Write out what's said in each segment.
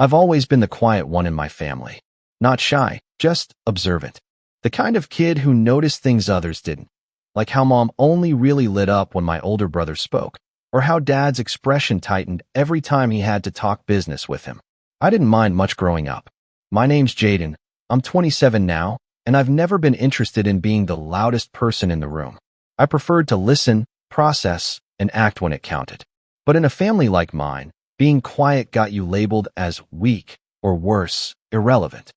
I've always been the quiet one in my family. Not shy, just observant. The kind of kid who noticed things others didn't. Like how mom only really lit up when my older brother spoke, or how dad's expression tightened every time he had to talk business with him. I didn't mind much growing up. My name's Jaden, I'm 27 now, and I've never been interested in being the loudest person in the room. I preferred to listen, process, and act when it counted. But in a family like mine, being quiet got you labeled as weak, or worse, irrelevant.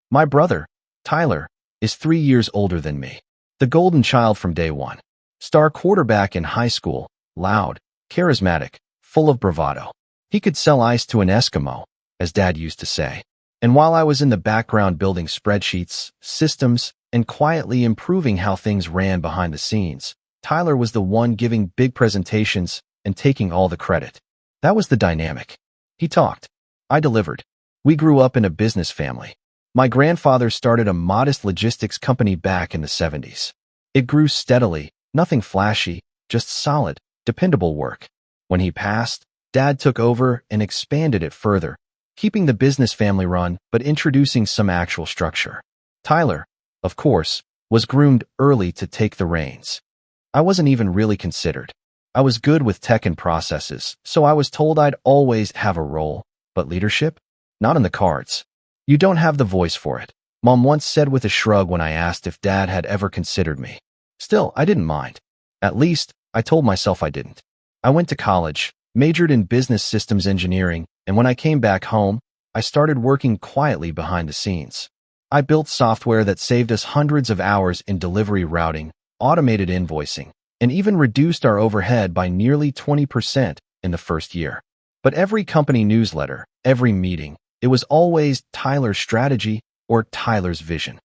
My brother, Tyler, is 3 years older than me. The golden child from day one. Star quarterback in high school, loud, charismatic, full of bravado. He could sell ice to an Eskimo, as Dad used to say. And while I was in the background building spreadsheets, systems, and quietly improving how things ran behind the scenes, Tyler was the one giving big presentations and taking all the credit. That was the dynamic. He talked. I delivered. We grew up in a business family. My grandfather started a modest logistics company back in the 70s. It grew steadily, nothing flashy, just solid, dependable work. When he passed, Dad took over and expanded it further, keeping the business family run but introducing some actual structure. Tyler, of course, was groomed early to take the reins. I wasn't even really considered. I was good with tech and processes, so I was told I'd always have a role, but leadership? Not in the cards. You don't have the voice for it, Mom once said with a shrug when I asked if Dad had ever considered me. Still, I didn't mind. At least, I told myself I didn't. I went to college, majored in business systems engineering, and when I came back home, I started working quietly behind the scenes. I built software that saved us hundreds of hours in delivery routing, automated invoicing, and even reduced our overhead by nearly 20% in the first year. But every company newsletter, every meeting, it was always Tyler's strategy or Tyler's vision.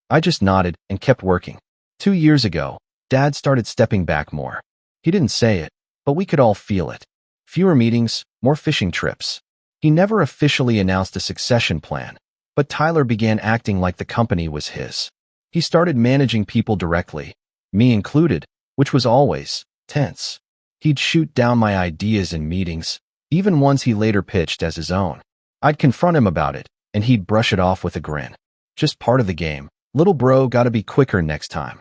I just nodded and kept working. 2 years ago, Dad started stepping back more. He didn't say it, but we could all feel it. Fewer meetings, more fishing trips. He never officially announced a succession plan, but Tyler began acting like the company was his. He started managing people directly, me included, which was always tense. He'd shoot down my ideas in meetings, even ones he later pitched as his own. I'd confront him about it, and he'd brush it off with a grin. Just part of the game. Little bro, gotta be quicker next time.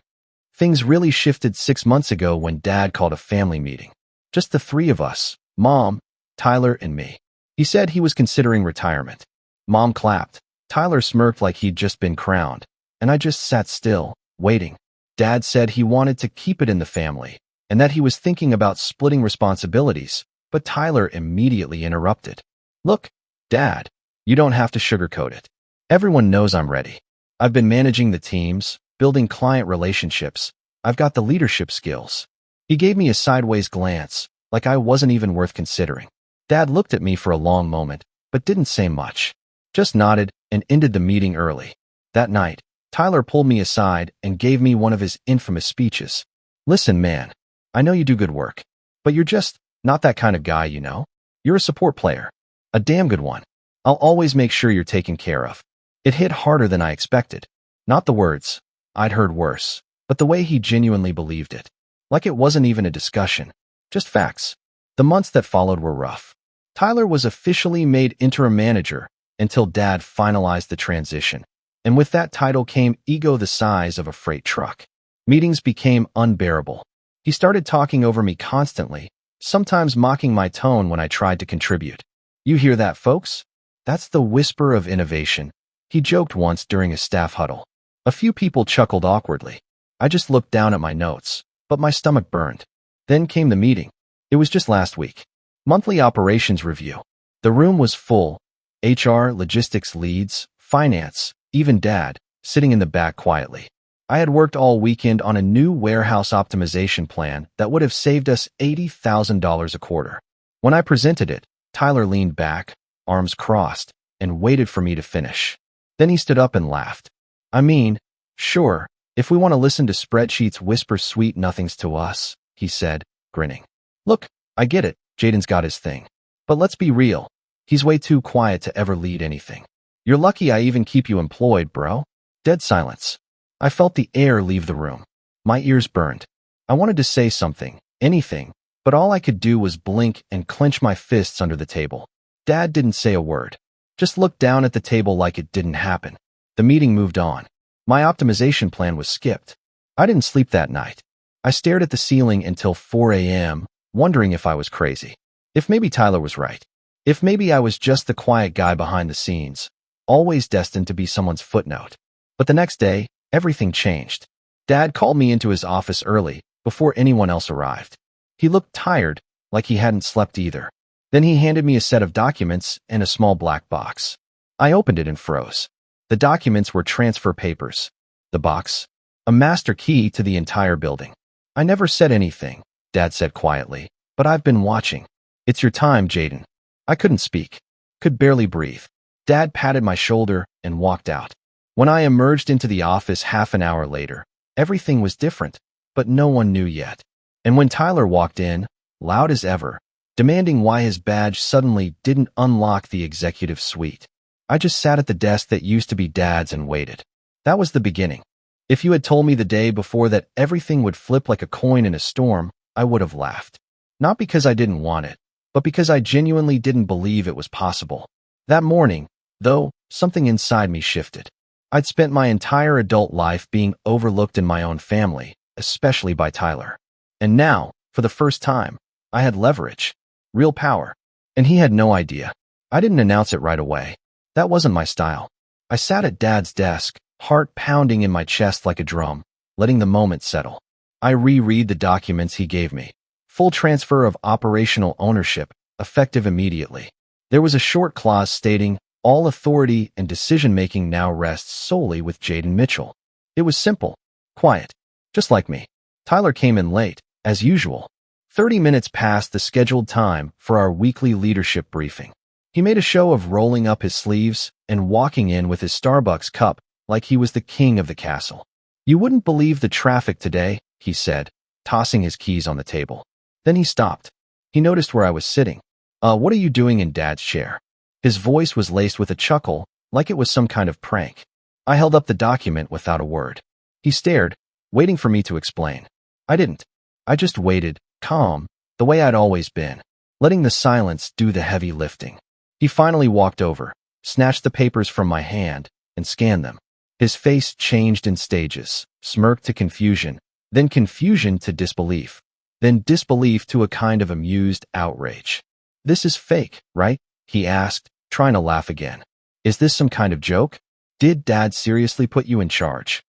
Things really shifted 6 months ago when Dad called a family meeting. Just the three of us, Mom, Tyler, and me. He said he was considering retirement. Mom clapped. Tyler smirked like he'd just been crowned, and I just sat still, waiting. Dad said he wanted to keep it in the family, and that he was thinking about splitting responsibilities, but Tyler immediately interrupted. Look, Dad, you don't have to sugarcoat it. Everyone knows I'm ready. I've been managing the teams, building client relationships. I've got the leadership skills. He gave me a sideways glance, like I wasn't even worth considering. Dad looked at me for a long moment, but didn't say much. Just nodded and ended the meeting early. That night, Tyler pulled me aside and gave me one of his infamous speeches. Listen, man, I know you do good work, but you're just not that kind of guy, you know? You're a support player. A damn good one. I'll always make sure you're taken care of. It hit harder than I expected. Not the words. I'd heard worse. But the way he genuinely believed it. Like it wasn't even a discussion. Just facts. The months that followed were rough. Tyler was officially made interim manager until Dad finalized the transition. And with that title came ego the size of a freight truck. Meetings became unbearable. He started talking over me constantly, sometimes mocking my tone when I tried to contribute. You hear that, folks? That's the whisper of innovation. He joked once during a staff huddle. A few people chuckled awkwardly. I just looked down at my notes, but my stomach burned. Then came the meeting. It was just last week. Monthly operations review. The room was full. HR, logistics leads, finance, even Dad, sitting in the back quietly. I had worked all weekend on a new warehouse optimization plan that would have saved us $80,000 a quarter. When I presented it, Tyler leaned back, arms crossed, and waited for me to finish. Then he stood up and laughed. I mean, sure, if we want to listen to spreadsheets whisper sweet nothings to us, he said, grinning. Look, I get it, Jaden's got his thing. But let's be real. He's way too quiet to ever lead anything. You're lucky I even keep you employed, bro. Dead silence. I felt the air leave the room. My ears burned. I wanted to say something, anything, but all I could do was blink and clench my fists under the table. Dad didn't say a word. just looked down at the table like it didn't happen. The meeting moved on. My optimization plan was skipped. I didn't sleep that night. I stared at the ceiling until 4 a.m., wondering if I was crazy. If maybe Tyler was right. If maybe I was just the quiet guy behind the scenes, always destined to be someone's footnote. But the next day, everything changed. Dad called me into his office early, before anyone else arrived. He looked tired, like he hadn't slept either. Then he handed me a set of documents and a small black box. I opened it and froze. The documents were transfer papers. The box, a master key to the entire building. I never said anything, Dad said quietly, but I've been watching. It's your time, Jaden. I couldn't speak, could barely breathe. Dad patted my shoulder and walked out. When I emerged into the office half an hour later, everything was different, but no one knew yet. And when Tyler walked in, loud as ever, demanding why his badge suddenly didn't unlock the executive suite, I just sat at the desk that used to be Dad's and waited. That was the beginning. If you had told me the day before that everything would flip like a coin in a storm, I would have laughed. Not because I didn't want it, but because I genuinely didn't believe it was possible. That morning, though, something inside me shifted. I'd spent my entire adult life being overlooked in my own family, especially by Tyler. And now, for the first time, I had leverage, real power, and he had no idea. I didn't announce it right away. That wasn't my style. I sat at Dad's desk, heart pounding in my chest like a drum, letting the moment settle. I reread the documents he gave me. Full transfer of operational ownership, effective immediately. There was a short clause stating, all authority and decision-making now rests solely with Jaden Mitchell. It was simple, quiet, just like me. Tyler came in late, as usual. 30 minutes past the scheduled time for our weekly leadership briefing. He made a show of rolling up his sleeves and walking in with his Starbucks cup like he was the king of the castle. You wouldn't believe the traffic today, he said, tossing his keys on the table. Then he stopped. He noticed where I was sitting. What are you doing in Dad's chair? His voice was laced with a chuckle, like it was some kind of prank. I held up the document without a word. He stared, waiting for me to explain. I didn't. I just waited, calm, the way I'd always been, letting the silence do the heavy lifting. He finally walked over, snatched the papers from my hand, and scanned them. His face changed in stages, smirk to confusion, then confusion to disbelief, then disbelief to a kind of amused outrage. This is fake, right? He asked, trying to laugh again. Is this some kind of joke? Did Dad seriously put you in charge?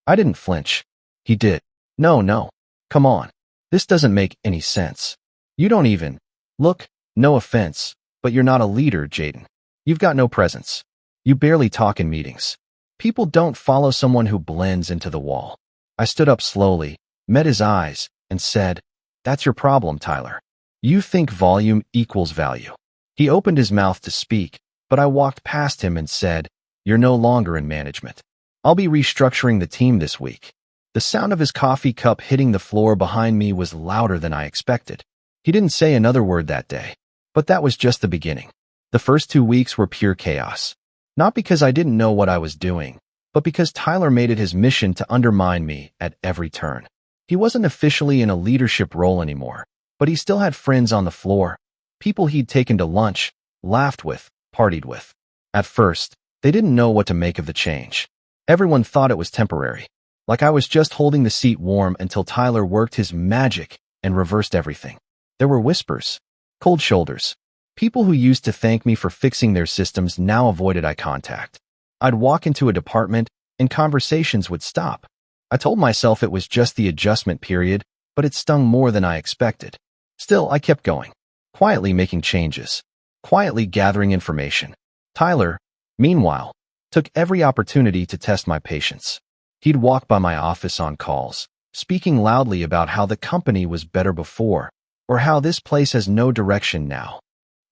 I didn't flinch. He did. No. Come on. This doesn't make any sense. You don't even. Look, no offense, but you're not a leader, Jaden. You've got no presence. You barely talk in meetings. People don't follow someone who blends into the wall. I stood up slowly, met his eyes, and said, That's your problem, Tyler. You think volume equals value. He opened his mouth to speak, but I walked past him and said, You're no longer in management. I'll be restructuring the team this week. The sound of his coffee cup hitting the floor behind me was louder than I expected. He didn't say another word that day, but that was just the beginning. The first 2 weeks were pure chaos. Not because I didn't know what I was doing, but because Tyler made it his mission to undermine me at every turn. He wasn't officially in a leadership role anymore, but he still had friends on the floor, people he'd taken to lunch, laughed with, partied with. At first, they didn't know what to make of the change. Everyone thought it was temporary, like I was just holding the seat warm until Tyler worked his magic and reversed everything. There were whispers, cold shoulders. People who used to thank me for fixing their systems now avoided eye contact. I'd walk into a department and conversations would stop. I told myself it was just the adjustment period, but it stung more than I expected. Still, I kept going, quietly making changes, quietly gathering information. Tyler, meanwhile, took every opportunity to test my patience. He'd walk by my office on calls, speaking loudly about how the company was better before, or how this place has no direction now.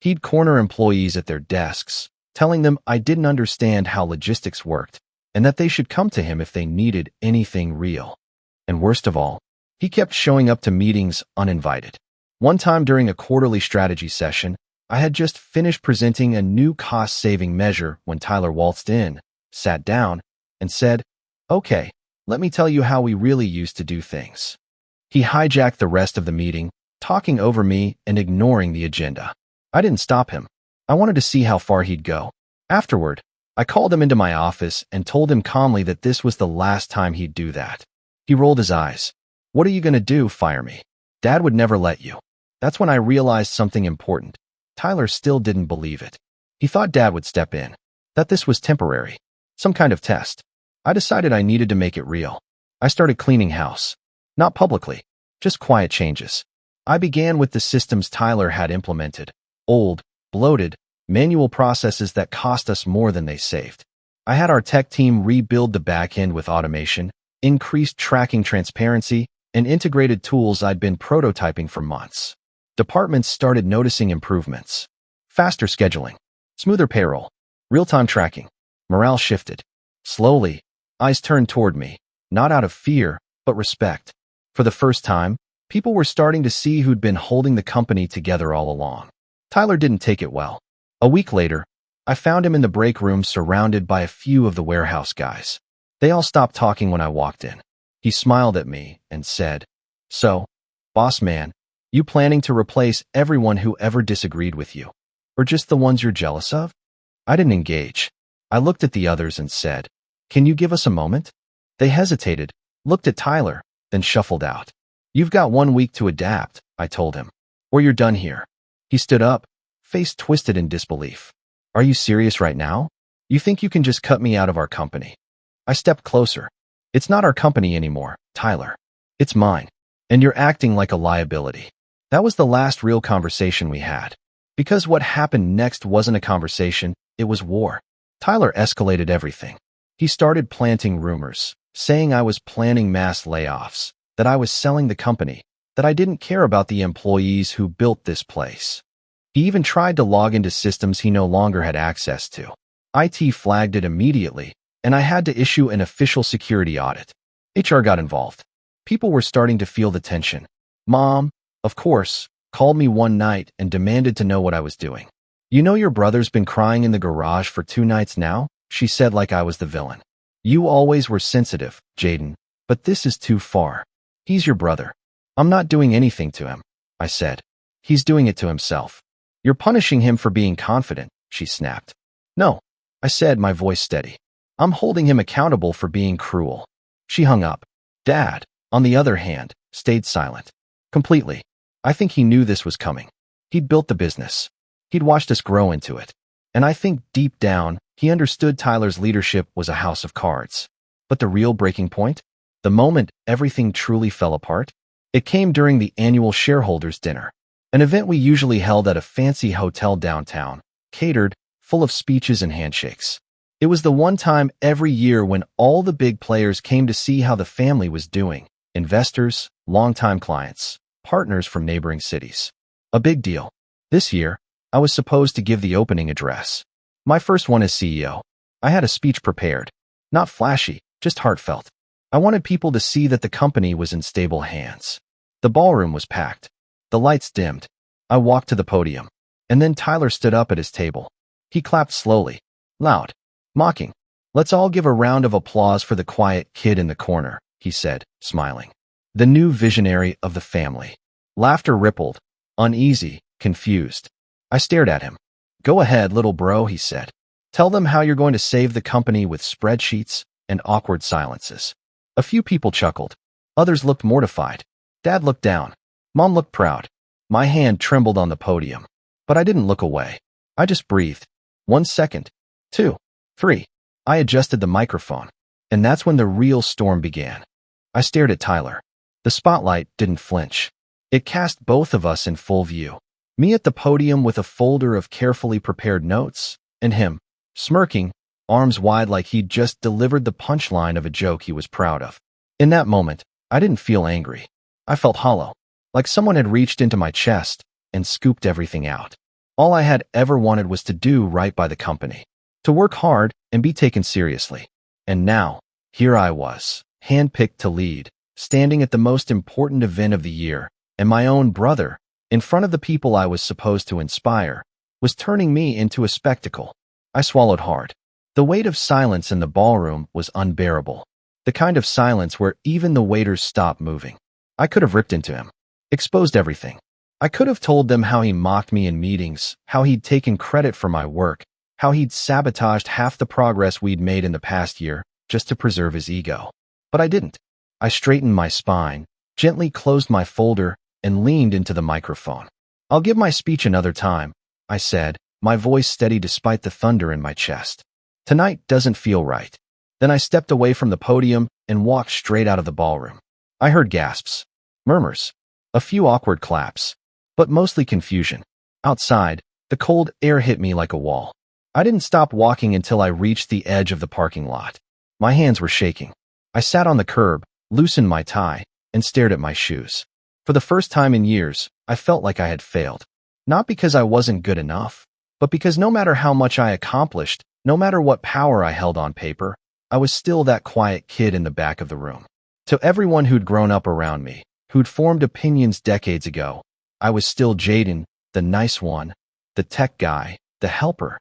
He'd corner employees at their desks, telling them I didn't understand how logistics worked, and that they should come to him if they needed anything real. And worst of all, he kept showing up to meetings uninvited. One time during a quarterly strategy session, I had just finished presenting a new cost-saving measure when Tyler waltzed in, sat down, and said, Okay, let me tell you how we really used to do things. He hijacked the rest of the meeting, talking over me and ignoring the agenda. I didn't stop him. I wanted to see how far he'd go. Afterward, I called him into my office and told him calmly that this was the last time he'd do that. He rolled his eyes. What are you going to do, fire me? Dad would never let you. That's when I realized something important. Tyler still didn't believe it. He thought Dad would step in, that this was temporary, some kind of test. I decided I needed to make it real. I started cleaning house. Not publicly, just quiet changes. I began with the systems Tyler had implemented. Old, bloated, manual processes that cost us more than they saved. I had our tech team rebuild the back end with automation, increased tracking transparency, and integrated tools I'd been prototyping for months. Departments started noticing improvements. Faster scheduling, smoother payroll, real-time tracking. Morale shifted. Slowly, eyes turned toward me, not out of fear, but respect. For the first time, people were starting to see who'd been holding the company together all along. Tyler didn't take it well. A week later, I found him in the break room surrounded by a few of the warehouse guys. They all stopped talking when I walked in. He smiled at me and said, "So, boss man, you planning to replace everyone who ever disagreed with you? Or just the ones you're jealous of?" I didn't engage. I looked at the others and said, "Can you give us a moment?" They hesitated, looked at Tyler, then shuffled out. "You've got 1 week to adapt," I told him, "or you're done here." He stood up, face twisted in disbelief. "Are you serious right now? You think you can just cut me out of our company?" I stepped closer. "It's not our company anymore, Tyler. It's mine. And you're acting like a liability." That was the last real conversation we had. Because what happened next wasn't a conversation, it was war. Tyler escalated everything. He started planting rumors, saying I was planning mass layoffs, that I was selling the company, that I didn't care about the employees who built this place. He even tried to log into systems he no longer had access to. IT flagged it immediately, and I had to issue an official security audit. HR got involved. People were starting to feel the tension. Mom, of course, called me one night and demanded to know what I was doing. "You know your brother's been crying in the garage for 2 nights now?" she said like I was the villain. "You always were sensitive, Jaden, but this is too far. He's your brother." "I'm not doing anything to him," I said. "He's doing it to himself." "You're punishing him for being confident," she snapped. "No," I said, my voice steady. "I'm holding him accountable for being cruel." She hung up. Dad, on the other hand, stayed silent. Completely. I think he knew this was coming. He'd built the business. He'd watched us grow into it. And I think deep down, he understood Tyler's leadership was a house of cards. But the real breaking point? The moment everything truly fell apart? It came during the annual shareholders' dinner, an event we usually held at a fancy hotel downtown, catered, full of speeches and handshakes. It was the one time every year when all the big players came to see how the family was doing. Investors, longtime clients, partners from neighboring cities. A big deal. This year, I was supposed to give the opening address. My first one as CEO. I had a speech prepared. Not flashy, just heartfelt. I wanted people to see that the company was in stable hands. The ballroom was packed. The lights dimmed. I walked to the podium. And then Tyler stood up at his table. He clapped slowly, loud, mocking. "Let's all give a round of applause for the quiet kid in the corner," he said, smiling. "The new visionary of the family." Laughter rippled, uneasy, confused. I stared at him. "Go ahead, little bro," he said. "Tell them how you're going to save the company with spreadsheets and awkward silences." A few people chuckled. Others looked mortified. Dad looked down. Mom looked proud. My hand trembled on the podium. But I didn't look away. I just breathed. 1 second. 2. 3. I adjusted the microphone. And that's when the real storm began. I stared at Tyler. The spotlight didn't flinch. It cast both of us in full view. Me at the podium with a folder of carefully prepared notes, and him, smirking, arms wide like he'd just delivered the punchline of a joke he was proud of. In that moment, I didn't feel angry. I felt hollow, like someone had reached into my chest and scooped everything out. All I had ever wanted was to do right by the company, to work hard and be taken seriously. And now, here I was, handpicked to lead, standing at the most important event of the year, and my own brother, in front of the people I was supposed to inspire, was turning me into a spectacle. I swallowed hard. The weight of silence in the ballroom was unbearable. The kind of silence where even the waiters stopped moving. I could have ripped into him, exposed everything. I could have told them how he mocked me in meetings, how he'd taken credit for my work, how he'd sabotaged half the progress we'd made in the past year just to preserve his ego. But I didn't. I straightened my spine, gently closed my folder, and leaned into the microphone. "I'll give my speech another time," I said, my voice steady despite the thunder in my chest. "Tonight doesn't feel right." Then I stepped away from the podium and walked straight out of the ballroom. I heard gasps, murmurs, a few awkward claps, but mostly confusion. Outside, the cold air hit me like a wall. I didn't stop walking until I reached the edge of the parking lot. My hands were shaking. I sat on the curb, loosened my tie, and stared at my shoes. For the first time in years, I felt like I had failed. Not because I wasn't good enough, but because no matter how much I accomplished, no matter what power I held on paper, I was still that quiet kid in the back of the room. To everyone who'd grown up around me, who'd formed opinions decades ago, I was still Jaden, the nice one, the tech guy, the helper,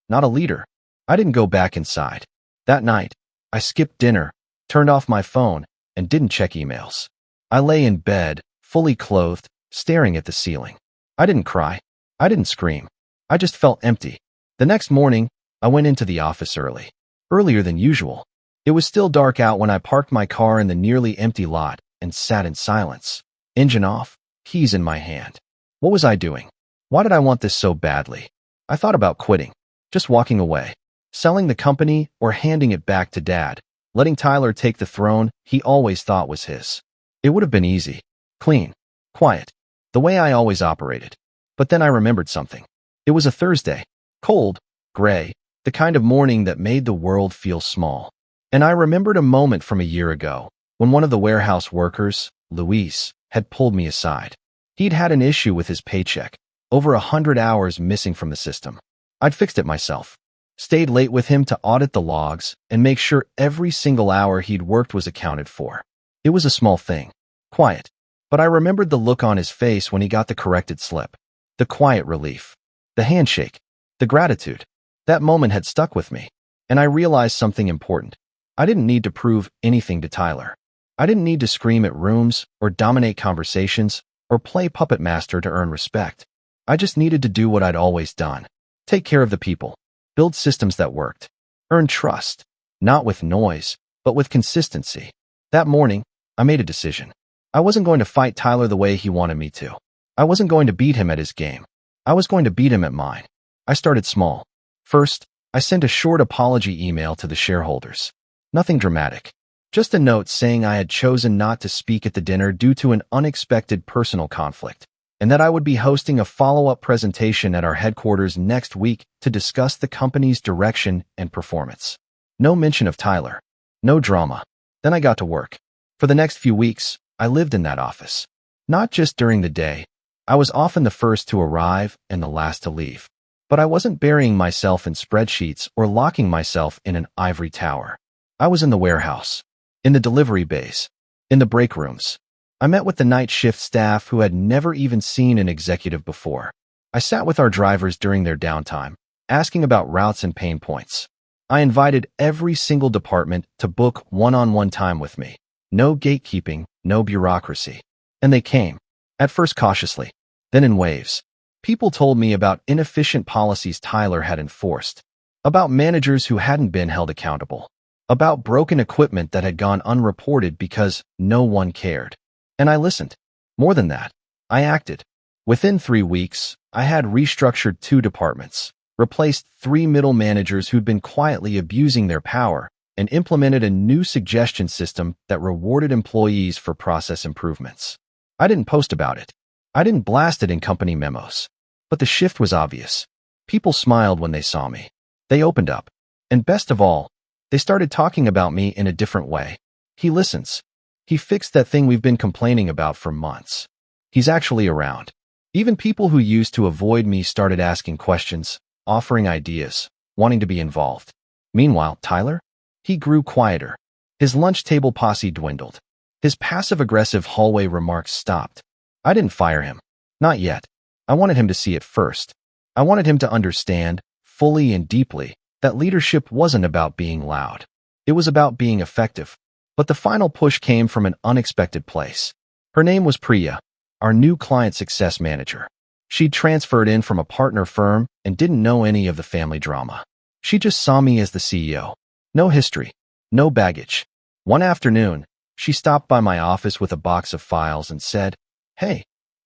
not a leader. I didn't go back inside. That night, I skipped dinner, turned off my phone, and didn't check emails. I lay in bed, fully clothed, staring at the ceiling. I didn't cry. I didn't scream. I just felt empty. The next morning, I went into the office early. Earlier than usual. It was still dark out when I parked my car in the nearly empty lot and sat in silence. Engine off, keys in my hand. What was I doing? Why did I want this so badly? I thought about quitting, just walking away, selling the company or handing it back to Dad, letting Tyler take the throne he always thought was his. It would have been easy, clean, quiet, the way I always operated. But then I remembered something. It was a Thursday, cold, gray, the kind of morning that made the world feel small. And I remembered a moment from a year ago when one of the warehouse workers, Luis, had pulled me aside. He'd had an issue with his paycheck, over 100 hours missing from the system. I'd fixed it myself, stayed late with him to audit the logs and make sure every single hour he'd worked was accounted for. It was a small thing, quiet, but I remembered the look on his face when he got the corrected slip, the quiet relief, the handshake, the gratitude. That moment had stuck with me, and I realized something important. I didn't need to prove anything to Tyler. I didn't need to scream at rooms or dominate conversations or play puppet master to earn respect. I just needed to do what I'd always done. Take care of the people, build systems that worked, earn trust, not with noise, but with consistency. That morning, I made a decision. I wasn't going to fight Tyler the way he wanted me to. I wasn't going to beat him at his game. I was going to beat him at mine. I started small. First, I sent a short apology email to the shareholders. Nothing dramatic. Just a note saying I had chosen not to speak at the dinner due to an unexpected personal conflict, and that I would be hosting a follow-up presentation at our headquarters next week to discuss the company's direction and performance. No mention of Tyler. No drama. Then I got to work. For the next few weeks, I lived in that office. Not just during the day. I was often the first to arrive and the last to leave. But I wasn't burying myself in spreadsheets or locking myself in an ivory tower. I was in the warehouse, in the delivery bays, in the break rooms. I met with the night shift staff who had never even seen an executive before. I sat with our drivers during their downtime, asking about routes and pain points. I invited every single department to book one-on-one time with me. No gatekeeping, no bureaucracy. And they came, at first cautiously, then in waves. People told me about inefficient policies Tyler had enforced, about managers who hadn't been held accountable, about broken equipment that had gone unreported because no one cared. And I listened. More than that, I acted. Within 3 weeks, I had restructured 2 departments, replaced 3 middle managers who'd been quietly abusing their power, and implemented a new suggestion system that rewarded employees for process improvements. I didn't post about it. I didn't blast it in company memos. But the shift was obvious. People smiled when they saw me. They opened up. And best of all, they started talking about me in a different way. He listens. He fixed that thing we've been complaining about for months. He's actually around. Even people who used to avoid me started asking questions, offering ideas, wanting to be involved. Meanwhile, Tyler? He grew quieter. His lunch table posse dwindled. His passive-aggressive hallway remarks stopped. I didn't fire him. Not yet. I wanted him to see it first. I wanted him to understand, fully and deeply, that leadership wasn't about being loud. It was about being effective. But the final push came from an unexpected place. Her name was Priya, our new client success manager. She'd transferred in from a partner firm and didn't know any of the family drama. She just saw me as the CEO. No history, no baggage. One afternoon, she stopped by my office with a box of files and said, "Hey,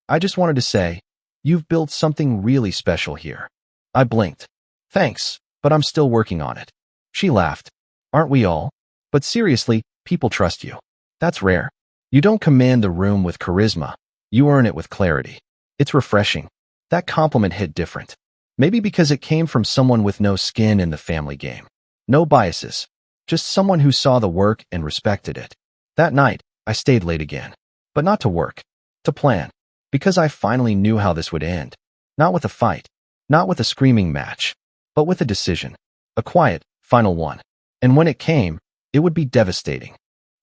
I just wanted to say, you've built something really special here." I blinked. "Thanks, but I'm still working on it." She laughed. "Aren't we all? But seriously, people trust you. That's rare. You don't command the room with charisma. You earn it with clarity." It's refreshing. That compliment hit different. Maybe because it came from someone with no skin in the family game. No biases. Just someone who saw the work and respected it. That night, I stayed late again. But not to work. To plan. Because I finally knew how this would end. Not with a fight. Not with a screaming match. But with a decision. A quiet, final one. And when it came, it would be devastating.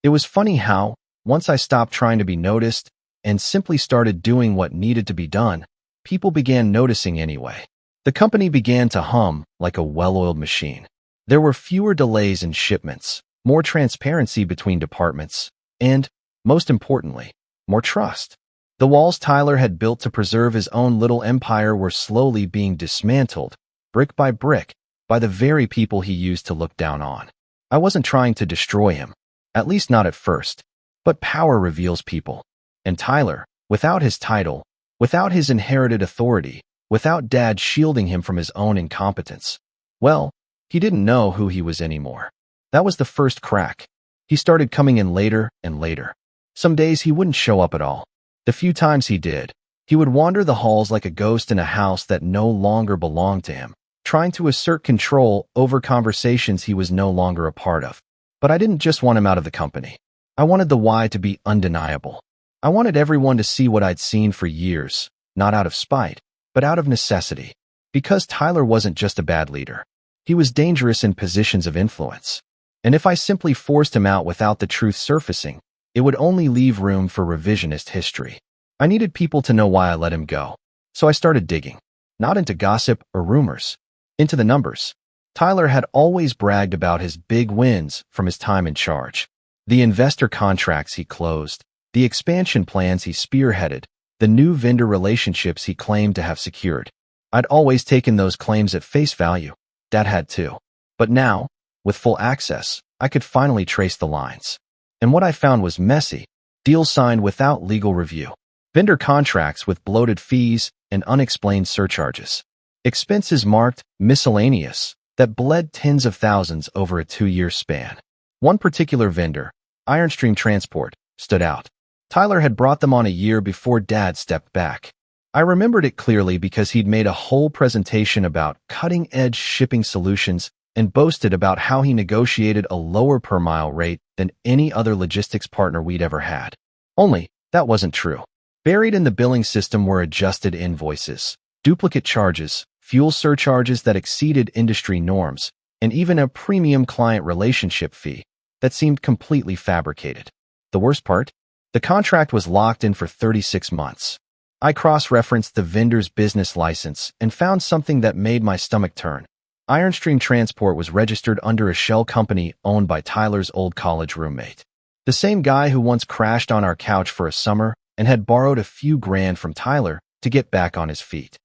It was funny how, once I stopped trying to be noticed and simply started doing what needed to be done, people began noticing anyway. The company began to hum like a well-oiled machine. There were fewer delays in shipments, more transparency between departments, and, most importantly, more trust. The walls Tyler had built to preserve his own little empire were slowly being dismantled, brick by brick, by the very people he used to look down on. I wasn't trying to destroy him, at least not at first, but power reveals people. And Tyler, without his title, without his inherited authority, without Dad shielding him from his own incompetence, well, he didn't know who he was anymore. That was the first crack. He started coming in later and later. Some days he wouldn't show up at all. The few times he did, he would wander the halls like a ghost in a house that no longer belonged to him, trying to assert control over conversations he was no longer a part of. But I didn't just want him out of the company. I wanted the why to be undeniable. I wanted everyone to see what I'd seen for years, not out of spite, but out of necessity. Because Tyler wasn't just a bad leader. He was dangerous in positions of influence. And if I simply forced him out without the truth surfacing, it would only leave room for revisionist history. I needed people to know why I let him go. So I started digging. Not into gossip or rumors. Into the numbers. Tyler had always bragged about his big wins from his time in charge. The investor contracts he closed, the expansion plans he spearheaded, the new vendor relationships he claimed to have secured. I'd always taken those claims at face value. Dad had too. But now, with full access, I could finally trace the lines. And what I found was messy. Deals signed without legal review. Vendor contracts with bloated fees and unexplained surcharges. Expenses marked miscellaneous that bled tens of thousands over a 2-year span. One particular vendor, Ironstream Transport, stood out. Tyler had brought them on a year before Dad stepped back. I remembered it clearly because he'd made a whole presentation about cutting-edge shipping solutions and boasted about how he negotiated a lower per-mile rate than any other logistics partner we'd ever had. Only, that wasn't true. Buried in the billing system were adjusted invoices, duplicate charges, fuel surcharges that exceeded industry norms, and even a premium client relationship fee that seemed completely fabricated. The worst part? The contract was locked in for 36 months. I cross-referenced the vendor's business license and found something that made my stomach turn. Ironstream Transport was registered under a shell company owned by Tyler's old college roommate. The same guy who once crashed on our couch for a summer and had borrowed a few grand from Tyler to get back on his feet.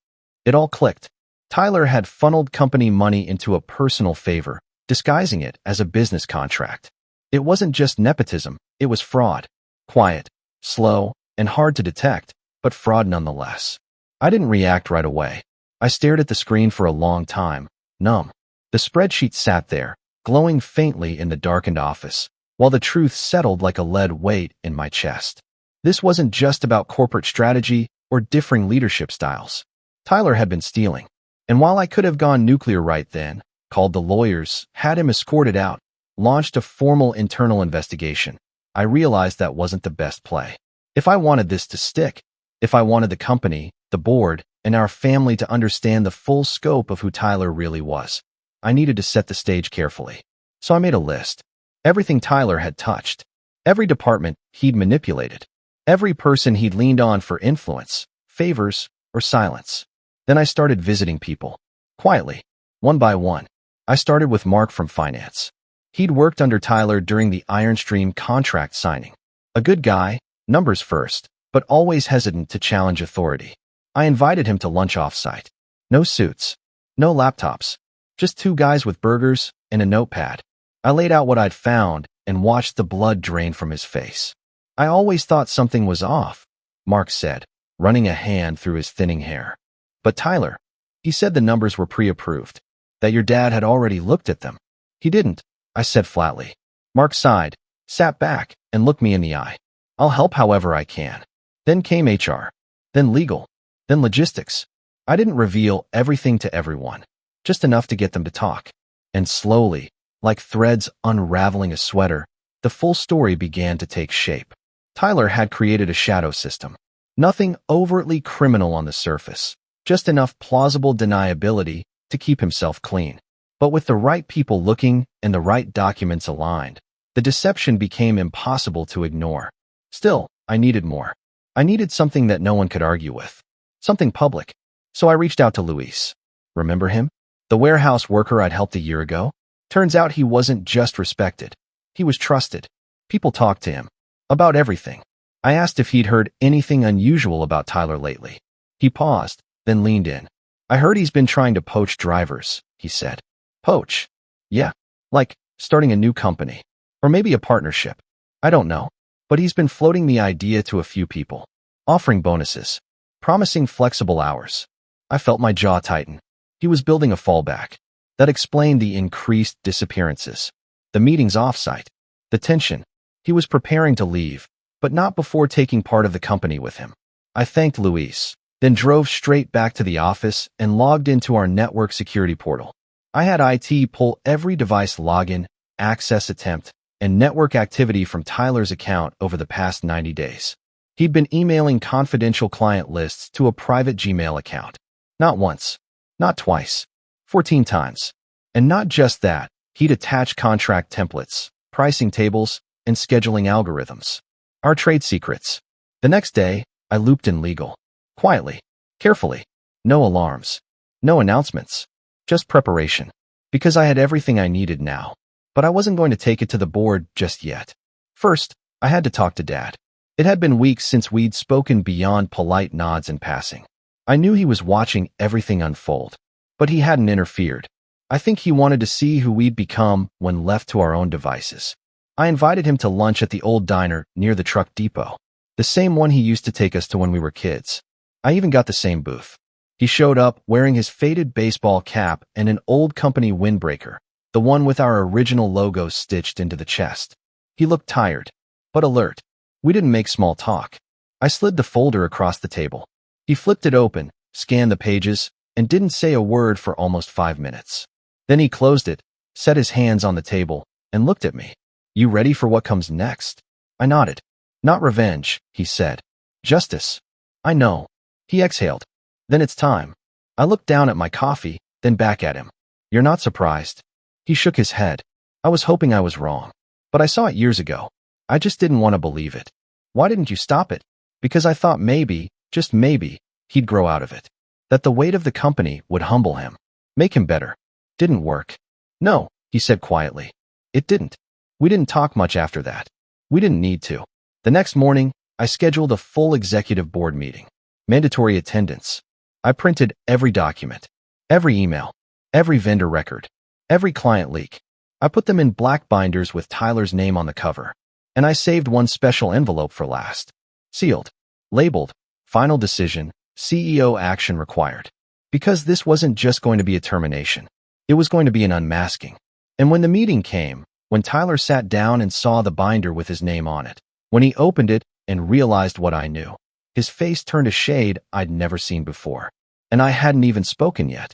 It all clicked. Tyler had funneled company money into a personal favor, disguising it as a business contract. It wasn't just nepotism, it was fraud. Quiet, slow, and hard to detect, but fraud nonetheless. I didn't react right away. I stared at the screen for a long time, numb. The spreadsheet sat there, glowing faintly in the darkened office, while the truth settled like a lead weight in my chest. This wasn't just about corporate strategy or differing leadership styles. Tyler had been stealing. And while I could have gone nuclear right then, called the lawyers, had him escorted out, launched a formal internal investigation, I realized that wasn't the best play. If I wanted this to stick, if I wanted the company, the board, and our family to understand the full scope of who Tyler really was, I needed to set the stage carefully. So I made a list. Everything Tyler had touched. Every department he'd manipulated. Every person he'd leaned on for influence, favors, or silence. Then I started visiting people. Quietly. One by one. I started with Mark from finance. He'd worked under Tyler during the Ironstream contract signing. A good guy, numbers first, but always hesitant to challenge authority. I invited him to lunch off-site. No suits, no laptops, just two guys with burgers and a notepad. I laid out what I'd found and watched the blood drain from his face. I always thought something was off, Mark said, running a hand through his thinning hair. But Tyler, he said the numbers were pre-approved, that your dad had already looked at them. He didn't, I said flatly. Mark sighed, sat back, and looked me in the eye. I'll help however I can. Then came HR, then legal, then logistics. I didn't reveal everything to everyone, just enough to get them to talk. And slowly, like threads unraveling a sweater, the full story began to take shape. Tyler had created a shadow system. Nothing overtly criminal on the surface, just enough plausible deniability to keep himself clean. But with the right people looking and the right documents aligned, the deception became impossible to ignore. Still, I needed more. I needed something that no one could argue with. Something public. So I reached out to Luis. Remember him? The warehouse worker I'd helped a year ago? Turns out he wasn't just respected. He was trusted. People talked to him. About everything. I asked if he'd heard anything unusual about Tyler lately. He paused, then leaned in. I heard he's been trying to poach drivers, he said. Poach? Yeah. Like, starting a new company. Or maybe a partnership. I don't know. But he's been floating the idea to a few people. Offering bonuses. Promising flexible hours. I felt my jaw tighten. He was building a fallback. That explained the increased disappearances. The meetings off-site. The tension. He was preparing to leave, but not before taking part of the company with him. I thanked Luis, then drove straight back to the office and logged into our network security portal. I had IT pull every device login, access attempt, and network activity from Tyler's account over the past 90 days. He'd been emailing confidential client lists to a private Gmail account. Not once, not twice, 14 times. And not just that, he'd attach contract templates, pricing tables, and scheduling algorithms. Our trade secrets. The next day, I looped in legal. Quietly, carefully. No alarms. No announcements. Just preparation. Because I had everything I needed now. But I wasn't going to take it to the board just yet. First, I had to talk to Dad. It had been weeks since we'd spoken beyond polite nods in passing. I knew he was watching everything unfold. But he hadn't interfered. I think he wanted to see who we'd become when left to our own devices. I invited him to lunch at the old diner near the truck depot. The same one he used to take us to when we were kids. I even got the same booth. He showed up wearing his faded baseball cap and an old company windbreaker, the one with our original logo stitched into the chest. He looked tired, but alert. We didn't make small talk. I slid the folder across the table. He flipped it open, scanned the pages, and didn't say a word for almost 5 minutes. Then he closed it, set his hands on the table, and looked at me. You ready for what comes next? I nodded. Not revenge, he said. Justice. I know. He exhaled. Then it's time. I looked down at my coffee, then back at him. You're not surprised. He shook his head. I was hoping I was wrong. But I saw it years ago. I just didn't want to believe it. Why didn't you stop it? Because I thought maybe, just maybe, he'd grow out of it. That the weight of the company would humble him. Make him better. Didn't work. No, he said quietly. It didn't. We didn't talk much after that. We didn't need to. The next morning, I scheduled a full executive board meeting. Mandatory attendance. I printed every document, every email, every vendor record, every client leak. I put them in black binders with Tyler's name on the cover. And I saved one special envelope for last. Sealed. Labeled. Final decision. CEO action required. Because this wasn't just going to be a termination. It was going to be an unmasking. And when the meeting came, when Tyler sat down and saw the binder with his name on it, when he opened it and realized what I knew, his face turned a shade I'd never seen before. And I hadn't even spoken yet.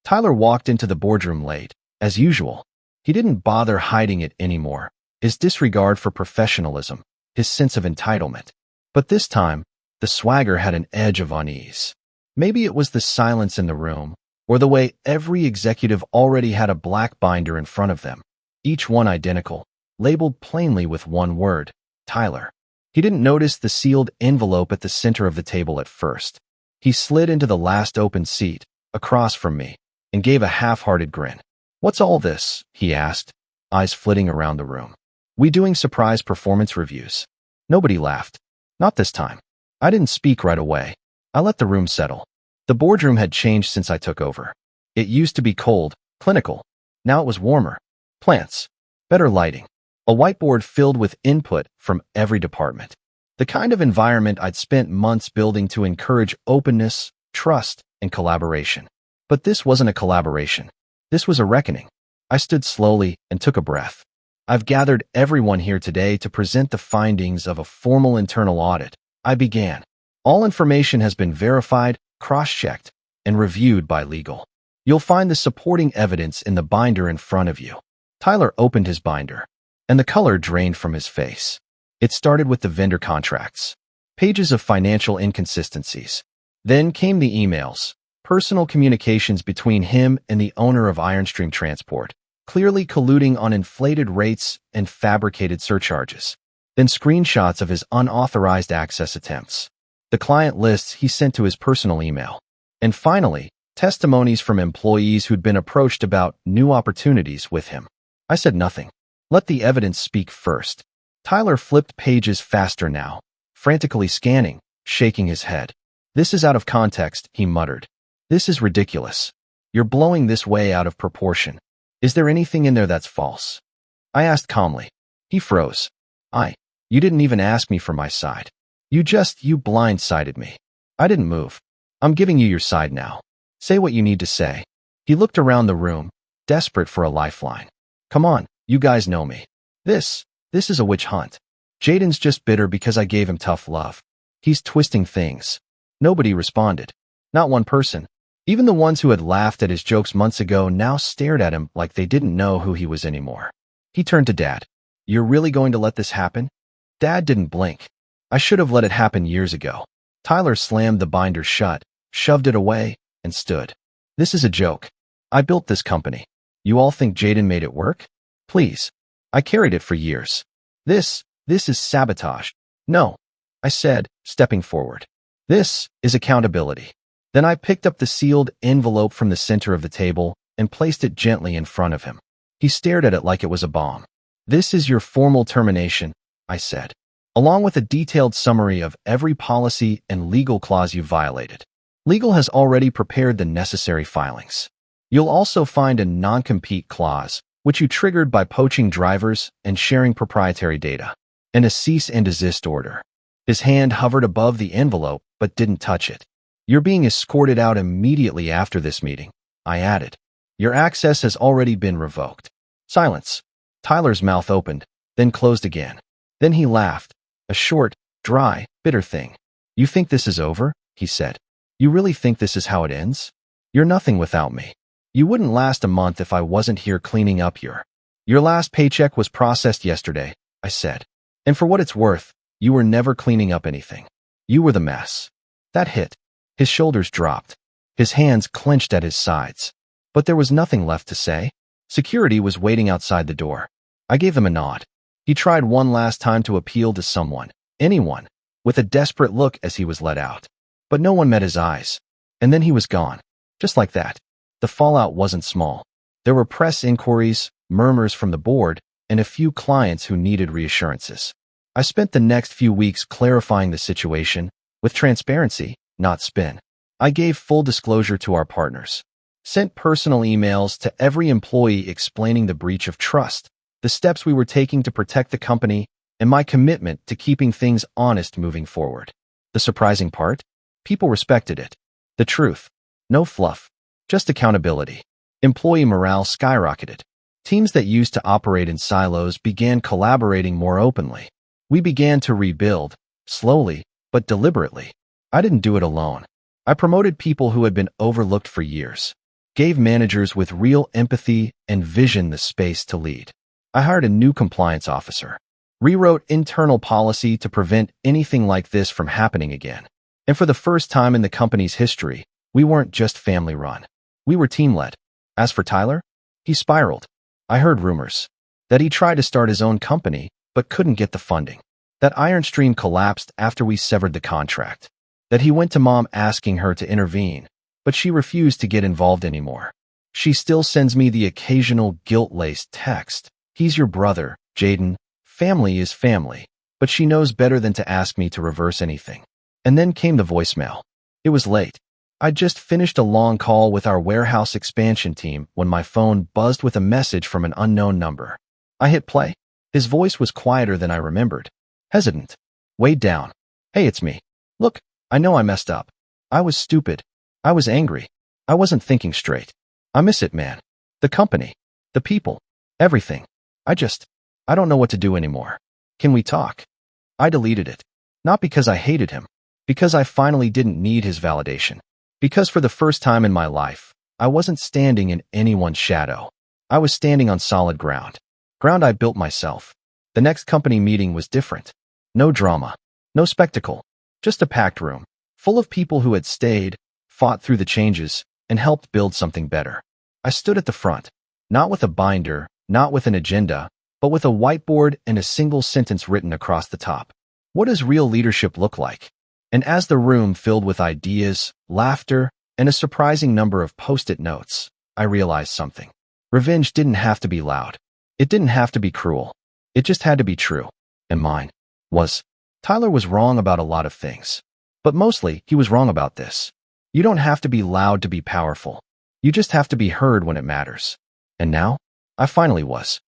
Tyler walked into the boardroom late, as usual. He didn't bother hiding it anymore. His disregard for professionalism, his sense of entitlement. But this time, the swagger had an edge of unease. Maybe it was the silence in the room, or the way every executive already had a black binder in front of them, each one identical, labeled plainly with one word, Tyler. He didn't notice the sealed envelope at the center of the table at first. He slid into the last open seat, across from me, and gave a half-hearted grin. What's all this? He asked, eyes flitting around the room. We doing surprise performance reviews? Nobody laughed. Not this time. I didn't speak right away. I let the room settle. The boardroom had changed since I took over. It used to be cold, clinical. Now it was warmer. Plants. Better lighting. A whiteboard filled with input from every department. The kind of environment I'd spent months building to encourage openness, trust, and collaboration. But this wasn't a collaboration. This was a reckoning. I stood slowly and took a breath. I've gathered everyone here today to present the findings of a formal internal audit. I began. All information has been verified, cross-checked, and reviewed by legal. You'll find the supporting evidence in the binder in front of you. Tyler opened his binder, and the color drained from his face. It started with the vendor contracts, pages of financial inconsistencies. Then came the emails, personal communications between him and the owner of Ironstream Transport, clearly colluding on inflated rates and fabricated surcharges. Then screenshots of his unauthorized access attempts, the client lists he sent to his personal email, and finally, testimonies from employees who'd been approached about new opportunities with him. I said nothing. Let the evidence speak first. Tyler flipped pages faster now, frantically scanning, shaking his head. This is out of context, he muttered. This is ridiculous. You're blowing this way out of proportion. Is there anything in there that's false? I asked calmly. He froze. You didn't even ask me for my side. You blindsided me. I didn't move. I'm giving you your side now. Say what you need to say. He looked around the room, desperate for a lifeline. Come on, you guys know me. This is a witch hunt. Jaden's just bitter because I gave him tough love. He's twisting things. Nobody responded. Not one person. Even the ones who had laughed at his jokes months ago now stared at him like they didn't know who he was anymore. He turned to Dad. You're really going to let this happen? Dad didn't blink. I should have let it happen years ago. Tyler slammed the binder shut, shoved it away, and stood. This is a joke. I built this company. You all think Jaden made it work? Please. I carried it for years. This is sabotage. No, I said, stepping forward. This is accountability. Then I picked up the sealed envelope from the center of the table and placed it gently in front of him. He stared at it like it was a bomb. This is your formal termination, I said, along with a detailed summary of every policy and legal clause you violated. Legal has already prepared the necessary filings. You'll also find a non-compete clause, which you triggered by poaching drivers and sharing proprietary data, and a cease and desist order. His hand hovered above the envelope but didn't touch it. You're being escorted out immediately after this meeting, I added. Your access has already been revoked. Silence. Tyler's mouth opened, then closed again. Then he laughed, a short, dry, bitter thing. You think this is over? He said. You really think this is how it ends? You're nothing without me. You wouldn't last a month if I wasn't here cleaning up your last paycheck was processed yesterday, I said. And for what it's worth, you were never cleaning up anything. You were the mess. That hit. His shoulders dropped. His hands clenched at his sides. But there was nothing left to say. Security was waiting outside the door. I gave him a nod. He tried one last time to appeal to someone, anyone, with a desperate look as he was let out. But no one met his eyes. And then he was gone. Just like that. The fallout wasn't small. There were press inquiries, murmurs from the board, and a few clients who needed reassurances. I spent the next few weeks clarifying the situation, with transparency, not spin. I gave full disclosure to our partners. Sent personal emails to every employee explaining the breach of trust, the steps we were taking to protect the company, and my commitment to keeping things honest moving forward. The surprising part? People respected it. The truth. No fluff. Just accountability. Employee morale skyrocketed. Teams that used to operate in silos began collaborating more openly. We began to rebuild, slowly, but deliberately. I didn't do it alone. I promoted people who had been overlooked for years, gave managers with real empathy and vision the space to lead. I hired a new compliance officer, rewrote internal policy to prevent anything like this from happening again. And for the first time in the company's history, we weren't just family-run. We were team-led. As for Tyler, he spiraled. I heard rumors that he tried to start his own company but couldn't get the funding, that Ironstream collapsed after we severed the contract, that he went to Mom asking her to intervene, but she refused to get involved anymore. She still sends me the occasional guilt-laced text. He's your brother, Jaden. Family is family. But she knows better than to ask me to reverse anything. And then came the voicemail. It was late. I just finished a long call with our warehouse expansion team when my phone buzzed with a message from an unknown number. I hit play. His voice was quieter than I remembered. Hesitant. Weighed down. Hey, it's me. Look, I know I messed up. I was stupid. I was angry. I wasn't thinking straight. I miss it, man. The company. The people. Everything. I don't know what to do anymore. Can we talk? I deleted it. Not because I hated him. Because I finally didn't need his validation. Because for the first time in my life, I wasn't standing in anyone's shadow. I was standing on solid ground. Ground I built myself. The next company meeting was different. No drama. No spectacle. Just a packed room. Full of people who had stayed, fought through the changes, and helped build something better. I stood at the front. Not with a binder, not with an agenda, but with a whiteboard and a single sentence written across the top. What does real leadership look like? And as the room filled with ideas, laughter, and a surprising number of post-it notes, I realized something. Revenge didn't have to be loud. It didn't have to be cruel. It just had to be true. And mine was. Tyler was wrong about a lot of things. But mostly, he was wrong about this. You don't have to be loud to be powerful. You just have to be heard when it matters. And now, I finally was.